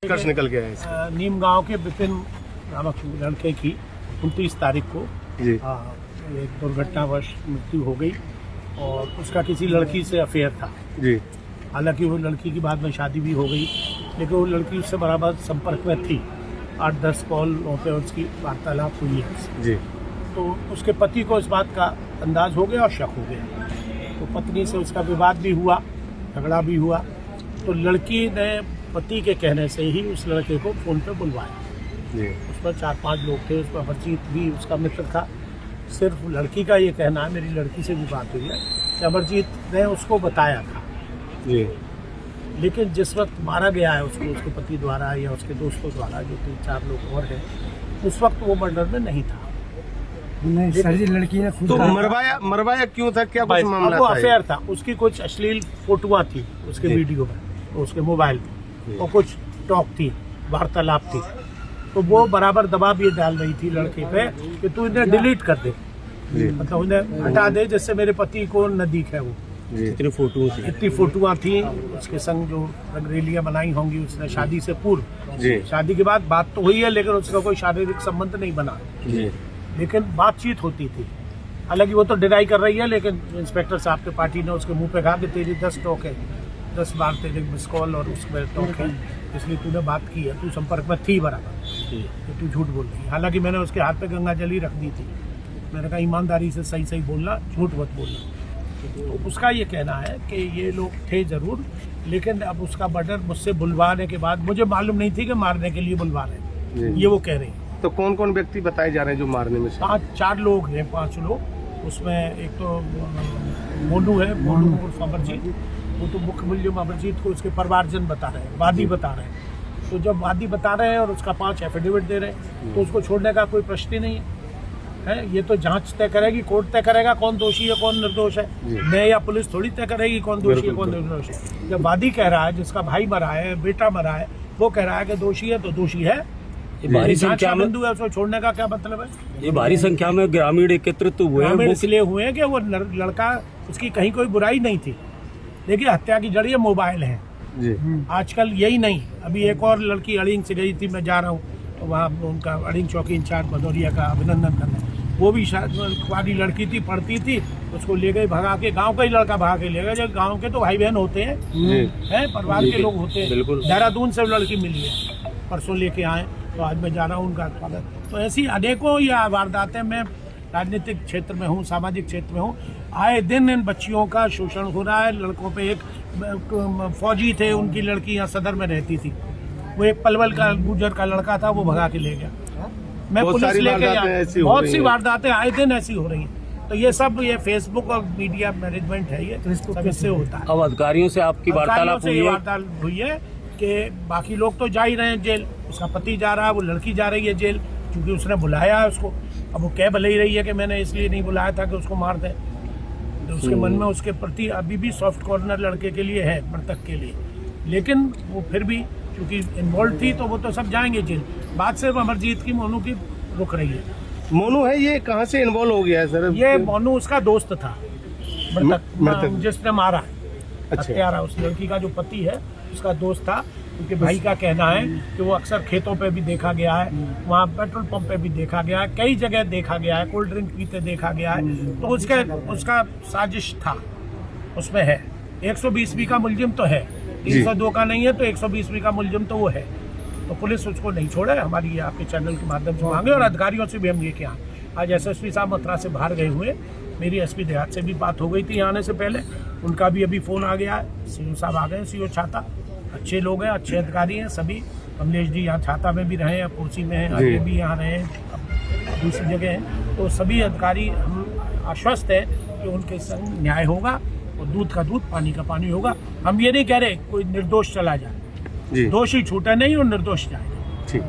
निष्कर्ष निकल के आए? नीम गांव के विपिन नामक लड़के की 29 तारीख को जी एक दुर्घटनावश मृत्यु हो गई और उसका किसी लड़की से अफेयर था जी। हालांकि वो लड़की की बाद में शादी भी हो गई, लेकिन वो लड़की उससे बराबर संपर्क में थी। 8-10 कॉलों पे उसकी वार्तालाप हुई है जी। तो उसके पति को इस बात का अंदाज हो गया और शक हो गया, तो पत्नी से उसका विवाद भी हुआ, झगड़ा भी हुआ। तो लड़की ने पति के कहने से ही उस लड़के को फ़ोन पे बुलवाया जी। उस पर 4-5 लोग थे, उस पर अमरजीत भी उसका मित्र था। सिर्फ लड़की का ये कहना है, मेरी लड़की से भी बात हुई है, कि अमरजीत ने उसको बताया था जी। लेकिन जिस वक्त मारा गया है उसको उसके पति द्वारा या उसके दोस्तों द्वारा, जो 3-4 लोग और हैं, उस वक्त वो मर्डर में नहीं था। नहीं सर जी, लड़की ने खुद तो मरवाया क्यों था? क्या कुछ मामला वो था? अफेयर था, उसकी कुछ अश्लील फोटोआं थी उसके वीडियो में, उसके मोबाइल में, और कुछ टॉक थी, वार्तालाप थी। तो वो बराबर दबाव ये डाल रही थी लड़के पे कि तू इन्हें डिलीट कर दे, मतलब उन्हें हटा दे जिससे मेरे पति को न दिखे। वो इतनी फोटोआं थी उसके संग जो रंगरेलियां बनाई होंगी उसने शादी से पूर्व। जी। शादी के बाद बात तो हुई है लेकिन उसका कोई शारीरिक संबंध नहीं बना, जी। लेकिन बातचीत होती थी। हालांकि वो तो डिनाई कर रही है, लेकिन इंस्पेक्टर साहब के पार्टी ने उसके मुंह पे कहा कि तेरी 10 टॉक है, 10 बार तेरे मिस कॉल और उसमें टॉक है, इसलिए तूने बात की है, तू संपर्क में थी बराबर, तो तू झूठ बोल रही है। हालांकि मैंने उसके हाथ पे गंगा जल ही रख दी थी, मैंने कहा ईमानदारी से सही सही बोलना, झूठ मत बोलना। तो उसका ये कहना है कि ये लोग थे जरूर, लेकिन अब उसका मर्डर मुझसे बुलवाने के बाद मुझे मालूम नहीं थी कि मारने के लिए बुलवा रहे, ये वो कह रही है। तो कौन कौन व्यक्ति बताए जा रहे हैं जो मारने में? 4 लोग हैं, 5 लोग। उसमें एक तो मोनू है, मोनू उर्फ अमरजीत, वो तो मुख्य मुलजिम अमरजीत को उसके परिवारजन बता रहे हैं, वादी बता रहे हैं। तो जब वादी बता रहे हैं और उसका 5 एफिडेविट दे रहे हैं, तो उसको छोड़ने का कोई प्रश्न ही नहीं है। ये तो जांच तय करेगी, कोर्ट तय करेगा कौन दोषी है कौन निर्दोष है। मैं या पुलिस थोड़ी तय करेगी कौन दोषी है कौन निर्दोष है। जब वादी कह रहा है, जिसका भाई मरा है, बेटा मरा है, वो कह रहा है कि दोषी है तो दोषी है। भारी संख्या में बिंदु है, उसको छोड़ने का क्या मतलब है? ये भारी संख्या में ग्रामीण एकत्रित हुए हैं, इसलिए हुए हैं कि वो लड़का, उसकी कहीं कोई बुराई नहीं थी, लेकिन हत्या की जड़ ये मोबाइल है जी। आजकल। यही नहीं, अभी एक और लड़की अड़िंग से गई थी, मैं जा रहा हूँ तो वहाँ उनका अड़िंग चौकी इंचार्ज भदौरिया का अभिनंदन करना, वो भी शादी लड़की थी, पढ़ती थी, उसको ले गए भगा के, गांव का ही लड़का भगा के ले गए। जो गांव के तो भाई बहन होते हैं, परिवार के लोग होते हैं। देहरादून से लड़की मिली है, परसों लेके आए, तो आज मैं जा रहा हूँ उनका स्वागत। तो ऐसी अनेकों ये वारदातें, मैं राजनीतिक क्षेत्र में हूँ, सामाजिक क्षेत्र में हूँ, आए दिन इन बच्चियों का शोषण हो रहा है। लड़कों पे एक फौजी थे, उनकी लड़की यहाँ सदर में रहती थी, वो एक पलवल का गुजर का लड़का था, वो भगा के ले गया। मैं पुलिस लेके आया, बहुत सी वारदातें आए दिन ऐसी हो रही हैं। तो ये सब ये फेसबुक और मीडिया मैनेजमेंट है, ये सब इससे होता है। अब अधिकारियों से आपकी वार्तालाप हुई है कि बाकी लोग तो जा ही रहे हैं जेल, उसका पति जा रहा है, वो लड़की जा रही है जेल, क्योंकि उसने बुलाया है उसको। अब वो कह भले ही रही है कि मैंने इसलिए नहीं बुलाया था कि उसको मार दें, तो उसके मन में उसके प्रति अभी भी सॉफ्ट कॉर्नर लड़के के लिए है, मृतक के लिए। लेकिन वो फिर भी क्योंकि इन्वॉल्व थी, तो वो तो सब जाएंगे जेल। बात सिर्फ अमरजीत की, मोनू की रुक रही है। मोनू है, ये कहाँ से इन्वॉल्व हो गया है सर? ये मोनू उसका दोस्त था, मृतक जिसने मारा, हत्यारा उस लड़की का जो पति है उसका दोस्त था। उनके भाई का कहना है कि वो अक्सर खेतों पे भी देखा गया है, वहाँ पेट्रोल पंप पे भी देखा गया है, कई जगह देखा गया है, कोल्ड ड्रिंक पीते देखा गया है। तो उसका साजिश था, उसमें है। 120 का मुलजिम तो है, 302 का नहीं है, तो 120 का मुलजिम तो वो है। तो पुलिस उसको नहीं छोड़े, हमारी ये आपके चैनल के माध्यम से मांगे, और अधिकारियों से भी हम ये किया। आज एसएसपी साहब मथुरा से बाहर गए हुए, मेरी एसपी देहात से भी बात हो गई थी आने से पहले, उनका भी अभी फ़ोन आ गया है। सीओ साहब आ गए, सीओ छाता, अच्छे लोग हैं, अच्छे अधिकारी हैं सभी। कमलेश जी यहाँ छाता में भी रहे, अब कुर्सी में हैं, आगे भी यहाँ रहे, अब दूसरी जगह हैं। तो सभी अधिकारी हम आश्वस्त हैं कि उनके संग न्याय होगा, और दूध का दूध, पानी का पानी होगा। हम ये नहीं कह रहे कोई निर्दोष चला जाए, दोषी छूटे नहीं और निर्दोष जाए। ठीक।